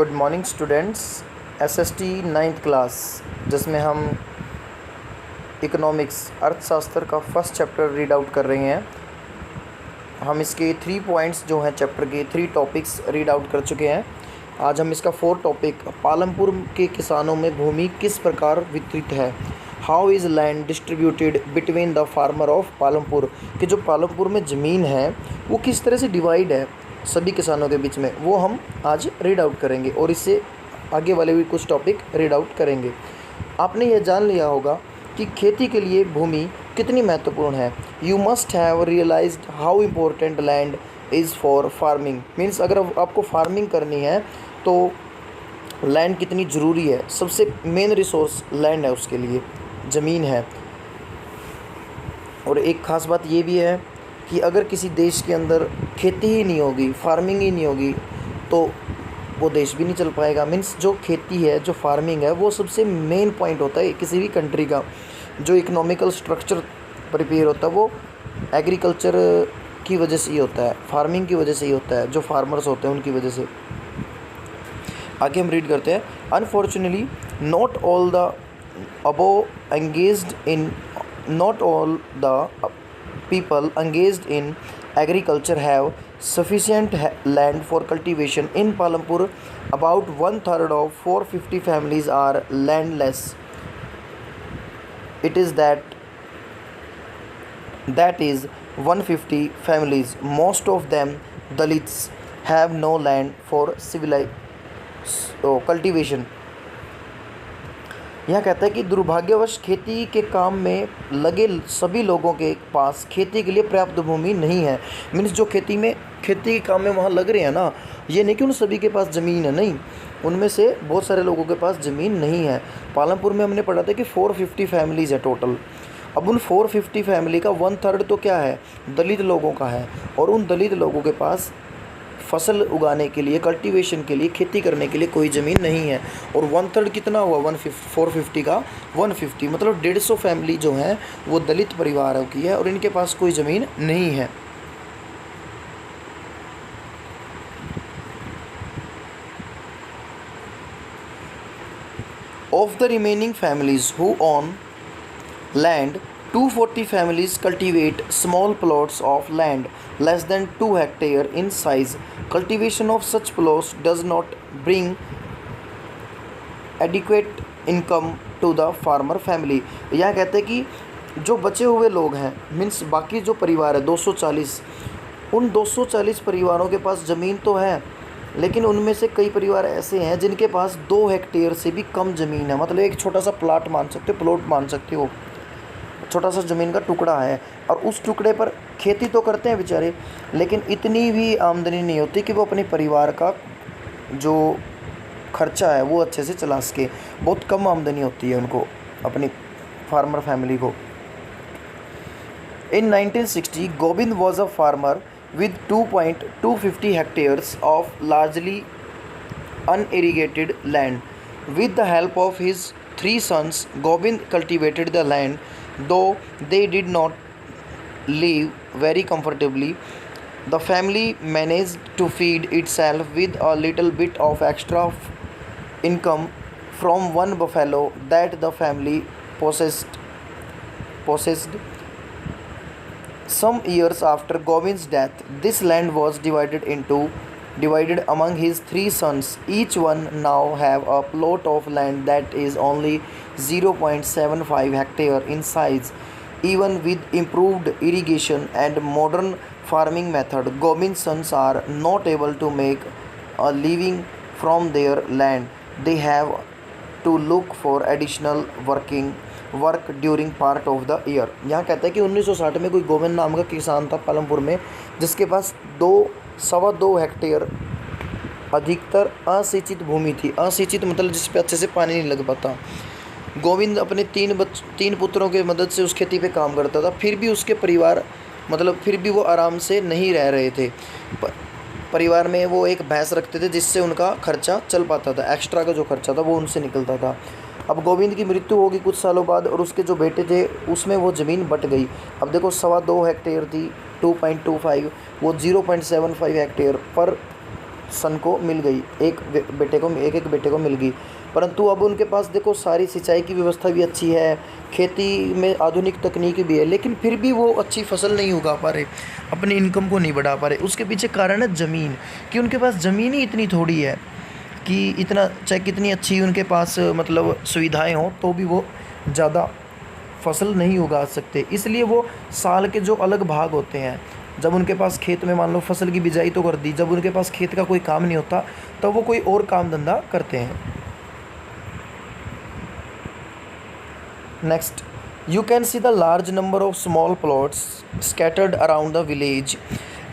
Good morning students. SST 9th class जिसमें हम economics अर्थशास्त्र का फर्स्ट चैप्टर रीड आउट कर रहे हैं। हम इसके 3 पॉइंट्स जो हैं चैप्टर के 3 टॉपिक्स रीड आउट कर चुके हैं। आज हम इसका 4 टॉपिक पालमपुर के किसानों में भूमि किस प्रकार वितरित है, how is land distributed between the farmer of Palampur, कि जो पालमपुर में ज़मीन है वो किस तरह से डिवाइड है सभी किसानों के बीच में, वो हम आज रीड आउट करेंगे और इससे आगे वाले भी कुछ टॉपिक रीड आउट करेंगे। आपने यह जान लिया होगा कि खेती के लिए भूमि कितनी महत्वपूर्ण है। You must have realised how important land is for farming. Means अगर आपको फार्मिंग करनी है तो लैंड कितनी ज़रूरी है। सबसे मेन रिसोर्स लैंड है, उसके लिए ज़मीन है। और एक ख़ास बात ये भी है कि अगर किसी देश के अंदर खेती ही नहीं होगी, फार्मिंग ही नहीं होगी, तो वो देश भी नहीं चल पाएगा। मीन्स जो खेती है, जो फार्मिंग है, वो सबसे मेन पॉइंट होता है किसी भी कंट्री का। जो इकोनॉमिकल स्ट्रक्चर प्रिपेयर होता है वो एग्रीकल्चर की वजह से ही होता है, फार्मिंग की वजह से ही होता है, जो फार्मर्स होते हैं उनकी वजह से। आगे हम रीड करते हैं। Unfortunately not all the above engaged in not all the people engaged in agriculture have sufficient land for cultivation. In Palampur, about 1/3 of 450 families are landless. It is that is 150 families. Most of them Dalits have no land for cultivation. यह कहता है कि दुर्भाग्यवश खेती के काम में लगे सभी लोगों के पास खेती के लिए पर्याप्त भूमि नहीं है। मीन्स जो खेती के काम में वहाँ लग रहे हैं ना, ये नहीं कि उन सभी के पास ज़मीन है, नहीं, उनमें से बहुत सारे लोगों के पास ज़मीन नहीं है। पालमपुर में हमने पढ़ा था कि 450 फैमिलीज़ है टोटल। अब उन 450 फैमिली का 1/3 तो क्या है, दलित लोगों का है। और उन दलित लोगों के पास फसल उगाने के लिए, कल्टीवेशन के लिए, खेती करने के लिए कोई ज़मीन नहीं है। और 1/3 कितना हुआ, 450 का 150, मतलब 150 फैमिली जो हैं वो दलित परिवारों की है और इनके पास कोई ज़मीन नहीं है। Of the remaining families who own land, 240 families cultivate small plots of land less than 2 hectares in size. Cultivation of such plots does not bring adequate income to the farmer family. यह कहते हैं कि जो बचे हुए लोग हैं, means बाकी जो परिवार है 240, उन 240 परिवारों के पास ज़मीन तो है, लेकिन उनमें से कई परिवार ऐसे हैं जिनके पास 2 हेक्टेयर से भी कम ज़मीन है। मतलब एक छोटा सा प्लॉट मान सकते हो, छोटा सा ज़मीन का टुकड़ा है और उस टुकड़े पर खेती तो करते हैं बेचारे, लेकिन इतनी भी आमदनी नहीं होती कि वो अपने परिवार का जो खर्चा है वो अच्छे से चला सके। बहुत कम आमदनी होती है उनको, अपनी फार्मर फैमिली को। In 1960, Gobind was a farmer with 2.250 hectares of largely unirrigated land. With the help of his 3 sons, Gobind cultivated the land, though they did not live very comfortably. The family managed to feed itself with a little bit of extra income from one buffalo that the family possessed. Some years after Govind's death, this land was divided among his 3 sons. Each one now have a plot of land that is only 0.75 hectare in size. Even with improved irrigation and modern farming method, Govind's sons are not able to make a living from their land. They have to look for additional work during part of the year. यहाँ कहता है कि 1960 में कोई गोविंद नाम का किसान था पालमपुर में, जिसके पास 2.25 हेक्टेयर अधिकतर असिंचित भूमि थी। असिंचित मतलब जिस पे अच्छे से पानी नहीं लग पाता। गोविंद अपने 3 पुत्रों के मदद से उस खेती पे काम करता था, फिर भी उसके परिवार फिर भी वो आराम से नहीं रह रहे थे। परिवार में वो एक भैंस रखते थे जिससे उनका खर्चा चल पाता था, एक्स्ट्रा का जो खर्चा था वो उनसे निकलता था। अब गोविंद की मृत्यु होगी कुछ सालों बाद और उसके जो बेटे थे उसमें वो ज़मीन बट गई। अब देखो 2.25 हेक्टेयर थी, 2.25, वो 0.75 हेक्टेयर पर सन को मिल गई, एक बेटे को मिल गई। परंतु अब उनके पास देखो सारी सिंचाई की व्यवस्था भी अच्छी है, खेती में आधुनिक तकनीक भी है, लेकिन फिर भी वो अच्छी फसल नहीं उगा पा रहे, अपनी इनकम को नहीं बढ़ा पा रहे। उसके पीछे कारण है ज़मीन, कि उनके पास ज़मीन ही इतनी थोड़ी है कि इतना चाहे कितनी अच्छी उनके पास मतलब सुविधाएं हों तो भी वो ज़्यादा फसल नहीं उगा सकते। इसलिए वो साल के जो अलग भाग होते हैं, जब उनके पास खेत में मान लो फसल की बिजाई तो कर दी, जब उनके पास खेत का कोई काम नहीं होता तो वो कोई और काम धंधा करते हैं। Next, you can see the large number of small plots scattered around the village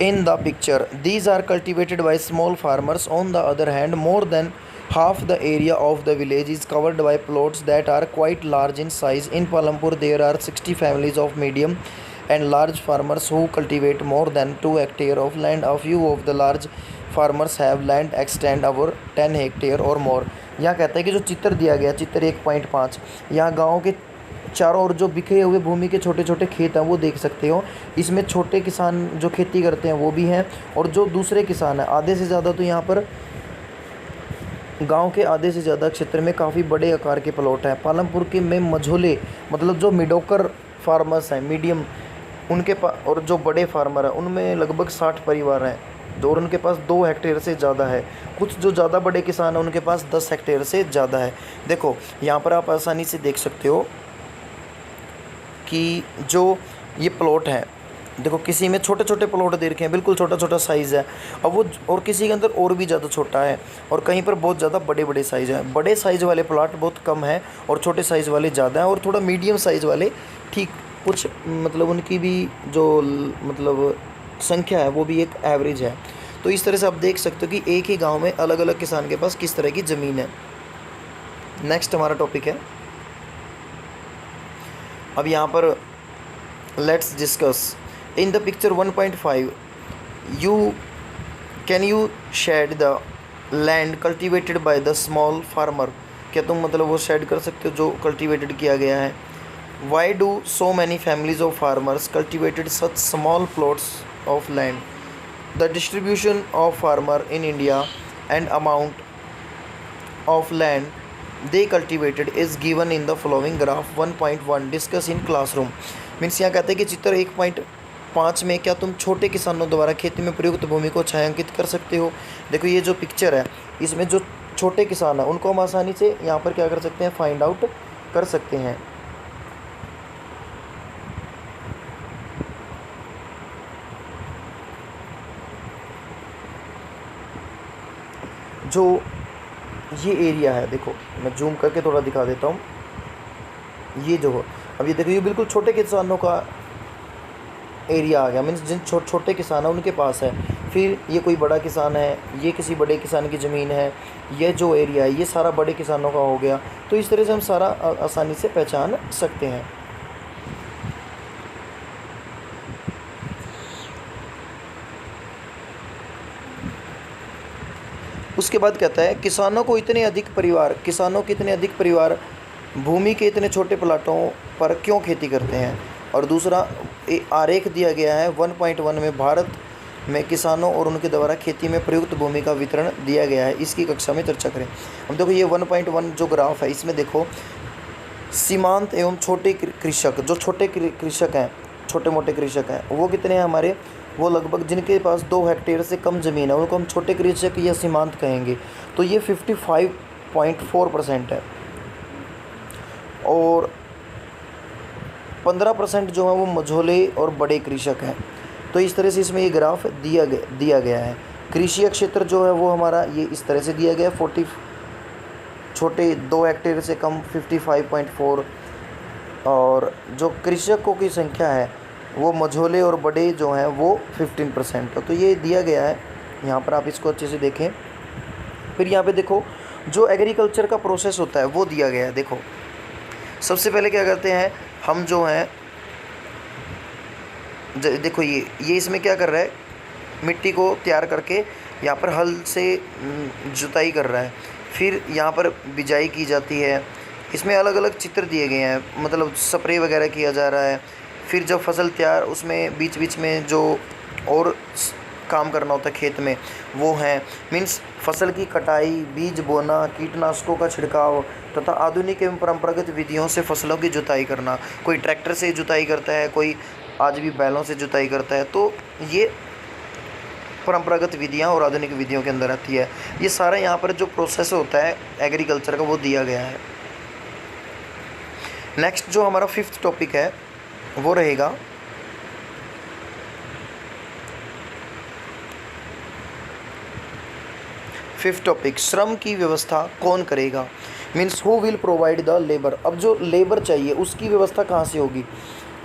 in the picture. These are cultivated by small farmers. On the other hand, more than half the area of the village is covered by plots that are quite large in size. In Palampur, there are 60 families of medium and large farmers who cultivate more than 2 hectares of land. A few of the large farmers have land extend over 10 hectares or more. यहाँ कहता है कि जो चित्र दिया गया, चित्र 1.5, यहाँ गाँव के चारों ओर जो बिखरे हुए भूमि के छोटे छोटे खेत हैं वो देख सकते हो। इसमें छोटे किसान जो खेती करते हैं वो भी हैं, और जो दूसरे किसान हैं आधे से ज़्यादा, तो यहाँ पर गांव के आधे से ज़्यादा क्षेत्र में काफ़ी बड़े आकार के प्लॉट हैं। पालमपुर के में मझोले मतलब जो मिडोकर फार्मर्स हैं, मीडियम, उनके पास, और जो बड़े फार्मर हैं उनमें लगभग 60 परिवार हैं, जो और उनके पास 2 हेक्टेयर से ज़्यादा है। कुछ जो ज़्यादा बड़े किसान हैं उनके पास 10 हेक्टेयर से ज़्यादा है। देखो यहाँ पर आप आसानी से देख सकते हो कि जो ये प्लॉट है, देखो किसी में छोटे छोटे प्लॉट दे रखे हैं, बिल्कुल छोटा छोटा साइज़ है, अब वो और किसी के अंदर और भी ज़्यादा छोटा है, और कहीं पर बहुत ज़्यादा बड़े बड़े साइज़ हैं। बड़े साइज़ वाले प्लॉट बहुत कम है और छोटे साइज़ वाले ज़्यादा हैं, और थोड़ा मीडियम साइज़ वाले ठीक कुछ मतलब उनकी भी जो मतलब संख्या है वो भी एक एवरेज है। तो इस तरह से आप देख सकते हो कि एक ही गाँव में अलग अलग किसान के पास किस तरह की ज़मीन है। नेक्स्ट हमारा टॉपिक है, अब यहाँ पर let's discuss in the picture 1.5 can you shade the land cultivated by the small farmer. क्या तुम मतलब वो शेड कर सकते हो जो कल्टिवेटेड किया गया है। Why do so many families of farmers cultivated such small plots of land. The distribution of farmer in India and amount of land they cultivated is given in the following graph 1.1 discuss in classroom। Means यहाँ कहते हैं कि चित्र 1.5 में क्या तुम छोटे किसानों द्वारा खेती में प्रयुक्त भूमि को छायांकित कर सकते हो। देखो ये जो पिक्चर है इसमें जो छोटे किसान हैं उनको हम आसानी से यहाँ पर क्या कर सकते हैं, फाइंड आउट कर सकते हैं। जो ये एरिया है, देखो मैं जूम करके थोड़ा दिखा देता हूँ, ये जो अब ये देखो ये बिल्कुल छोटे किसानों का एरिया आ गया, मीन्स जिन छोटे किसान हैं उनके पास है। फिर ये कोई बड़ा किसान है, ये किसी बड़े किसान की ज़मीन है, ये जो एरिया है ये सारा बड़े किसानों का हो गया। तो इस तरह से हम सारा आसानी से पहचान सकते हैं। उसके बाद कहता है किसानों के इतने अधिक परिवार भूमि के इतने छोटे प्लाटों पर क्यों खेती करते हैं। और दूसरा आरेख दिया गया है 1.1 में भारत में किसानों और उनके द्वारा खेती में प्रयुक्त भूमि का वितरण दिया गया है, इसकी कक्षा में चर्चा करें। अब देखो ये 1.1 जो ग्राफ है इसमें देखो सीमांत एवं छोटे कृषक, जो छोटे मोटे कृषक हैं वो कितने हैं हमारे, वो लगभग जिनके पास 2 हेक्टेयर से कम ज़मीन है उनको हम छोटे कृषक या सीमांत कहेंगे। तो ये 55.4% है, और 15% जो है वो मझोले और बड़े कृषक हैं। तो इस तरह से इसमें ये ग्राफ दिया गया है। कृषि क्षेत्र जो है वो हमारा ये इस तरह से दिया गया है, 40 छोटे 2 हेक्टेयर से कम 55.4, और जो कृषकों की संख्या है वो मझोले और बड़े जो हैं वो 15% है। तो ये दिया गया है, यहाँ पर आप इसको अच्छे से देखें। फिर यहाँ पे देखो जो एग्रीकल्चर का प्रोसेस होता है वो दिया गया है। देखो सबसे पहले क्या करते हैं हम जो हैं, देखो ये इसमें क्या कर रहा है, मिट्टी को तैयार करके यहाँ पर हल से जुताई कर रहा है, फिर यहाँ पर बिजाई की जाती है। इसमें अलग अलग चित्र दिए गए हैं, मतलब स्प्रे वगैरह किया जा रहा है। फिर जब फसल तैयार उसमें बीच बीच में जो और काम करना होता है खेत में वो हैं, मीन्स फसल की कटाई, बीज बोना, कीटनाशकों का छिड़काव तथा आधुनिक एवं परंपरागत विधियों से फसलों की जुताई करना। कोई ट्रैक्टर से जुताई करता है, कोई आज भी बैलों से जुताई करता है। तो ये परंपरागत विधियाँ और आधुनिक विधियों के अंदर आती है। ये सारा यहाँ पर जो प्रोसेस होता है एग्रीकल्चर का वो दिया गया है। नेक्स्ट जो हमारा 5th टॉपिक है वो रहेगा फिफ्थ टॉपिक, श्रम की व्यवस्था कौन करेगा, means who will provide the labour. अब जो लेबर चाहिए उसकी व्यवस्था कहाँ से होगी।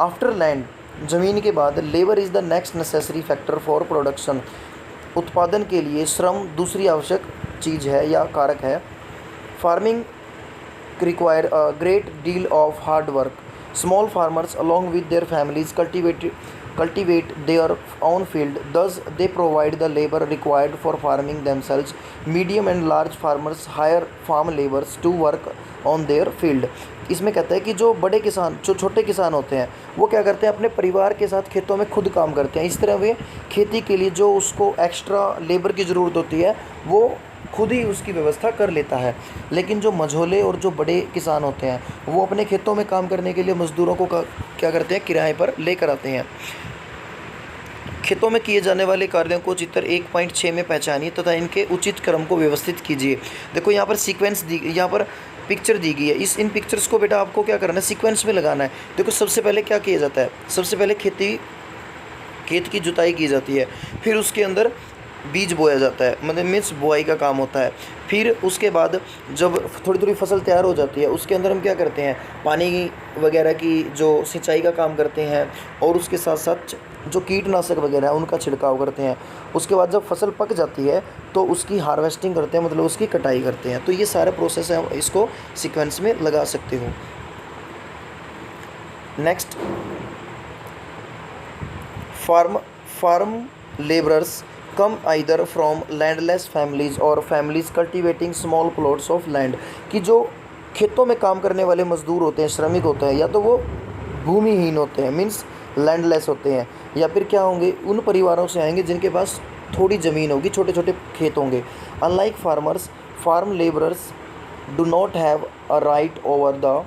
आफ्टर लैंड, ज़मीन के बाद labour is the next necessary factor for production. उत्पादन के लिए श्रम दूसरी आवश्यक चीज़ है या कारक है। Farming require a great deal of hard work. Small farmers along with their families cultivate their own field, thus they provide the labor required for farming themselves. Medium and large farmers hire farm laborers to work on their field. इसमें कहता है कि जो बड़े किसान, जो छोटे किसान होते हैं वो क्या करते हैं, अपने परिवार के साथ खेतों में खुद काम करते हैं। इस तरह वे खेती के लिए जो उसको एक्स्ट्रा लेबर की ज़रूरत होती है वो खुद ही उसकी व्यवस्था कर लेता है। लेकिन जो मझोले और जो बड़े किसान होते हैं वो अपने खेतों में काम करने के लिए मज़दूरों को क्या करते हैं, किराए पर लेकर आते हैं। खेतों में किए जाने वाले कार्यों को चित्र 1.6 में पहचानिए तथा इनके उचित क्रम को व्यवस्थित कीजिए। देखो यहाँ पर सीक्वेंस दी, यहाँ पर पिक्चर दी गई है। इन पिक्चर्स को बेटा आपको क्या करना है, सीक्वेंस में लगाना है। देखो सबसे पहले क्या किया जाता है, सबसे पहले खेत की जुताई की जाती है, फिर उसके अंदर बीज बोया जाता है, मतलब मीन्स बुआई का काम होता है। फिर उसके बाद जब थोड़ी थोड़ी फसल तैयार हो जाती है उसके अंदर हम क्या करते हैं, पानी वगैरह की जो सिंचाई का काम करते हैं और उसके साथ साथ जो कीटनाशक वगैरह है उनका छिड़काव करते हैं। उसके बाद जब फसल पक जाती है तो उसकी हार्वेस्टिंग करते हैं, मतलब उसकी कटाई करते हैं। तो ये सारे प्रोसेस है, इसको सीक्वेंस में लगा सकते हो। Next, farm labourers come either from landless families और families cultivating small plots of land. कि जो खेतों में काम करने वाले मजदूर होते हैं, श्रमिक होते हैं, या तो वो भूमिहीन होते हैं, मीन्स लैंडलेस होते हैं, या फिर क्या होंगे, उन परिवारों से आएंगे जिनके पास थोड़ी ज़मीन होगी, छोटे छोटे खेत होंगे। Unlike farmers, farm labourers do not have a right over the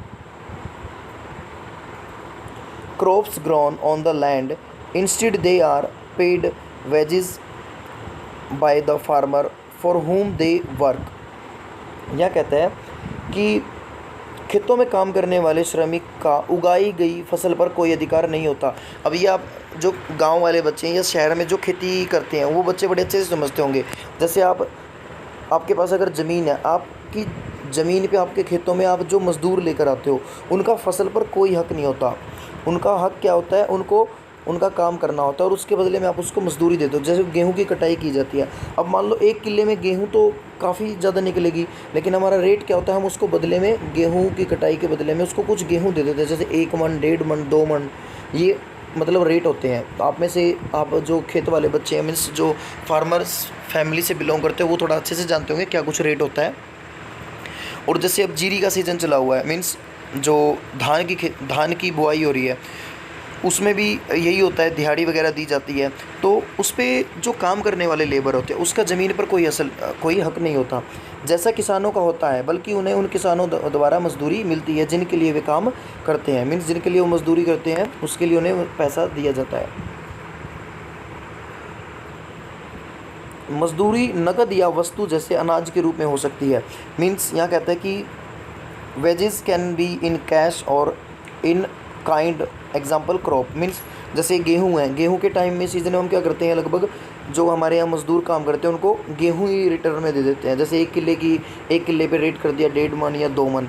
crops grown on the land. Instead they are paid wages by the farmer for whom they work. यह कहता है कि खेतों में काम करने वाले श्रमिक का उगाई गई फसल पर कोई अधिकार नहीं होता। अब ये आप जो गांव वाले बच्चे हैं या शहर में जो खेती करते हैं वो बच्चे बड़े अच्छे से समझते होंगे। जैसे आपके पास अगर ज़मीन है, आपकी ज़मीन पे आपके खेतों में आप जो मज़दूर लेकर आते हो उनका फसल पर कोई हक नहीं होता। उनका हक क्या होता है, उनको उनका काम करना होता है और उसके बदले में आप उसको मजदूरी देते हो। जैसे गेहूं की कटाई की जाती है, अब मान लो 1 किले में गेहूं तो काफ़ी ज़्यादा निकलेगी, लेकिन हमारा रेट क्या होता है, हम उसको बदले में गेहूं की कटाई के बदले में उसको कुछ गेहूं दे देते हैं, जैसे 1 मन, 1.5 मन, 2 मन, ये मतलब रेट होते हैं। तो आप में से आप जो खेत वाले बच्चे हैं, मीन्स जो फार्मर्स फैमिली से बिलोंग करते हैं वो थोड़ा अच्छे से जानते होंगे क्या कुछ रेट होता है। और जैसे अब जीरी का सीज़न चला हुआ है, मीन्स जो धान की बुआई हो रही है उसमें भी यही होता है, दिहाड़ी वगैरह दी जाती है। तो उस पर जो काम करने वाले लेबर होते हैं उसका ज़मीन पर कोई हक नहीं होता जैसा किसानों का होता है, बल्कि उन्हें उन किसानों द्वारा मजदूरी मिलती है जिनके लिए वे काम करते हैं, मीन्स जिनके लिए वो मजदूरी करते हैं उसके लिए उन्हें पैसा दिया जाता है। मजदूरी नकद या वस्तु जैसे अनाज के रूप में हो सकती है। मीन्स यहाँ कहता है कि wages can be in cash और in kind, example crop. Means जैसे गेहूँ है, गेहूँ के टाइम में सीज़न में हम क्या करते हैं, लगभग जो हमारे यहाँ मज़दूर काम करते हैं उनको गेहूँ ही रिटर्न में दे देते हैं। जैसे 1 किले पे रेट कर दिया 1.5 मन या 2 मन,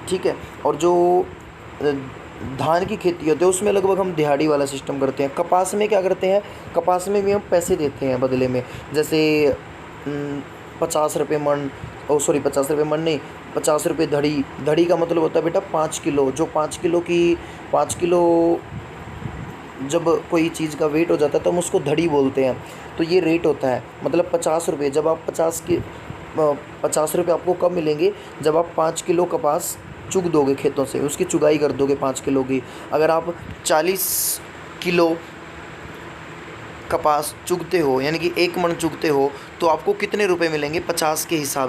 ठीक है। और जो धान की खेती होती है उसमें लगभग हम दिहाड़ी वाला सिस्टम करते हैं। कपास में क्या करते हैं, कपास में भी हम पैसे देते हैं बदले में, जैसे 50 रुपये मन, 50 रुपये मन नहीं, 50 रुपये धड़ी। धड़ी का मतलब होता है बेटा 5 किलो। जो 5 किलो जब कोई चीज़ का वेट हो जाता है तो हम उसको धड़ी बोलते हैं। तो ये रेट होता है, मतलब 50 रुपये। जब आप 50 रुपये आपको कब मिलेंगे, जब आप 5 किलो कपास चुग दोगे खेतों से, उसकी चुगाई कर दोगे 5 किलो की। अगर आप 40 किलो कपास चुगते हो यानी कि 1 मन चुगते हो तो आपको कितने रुपए मिलेंगे 50 के हिसाब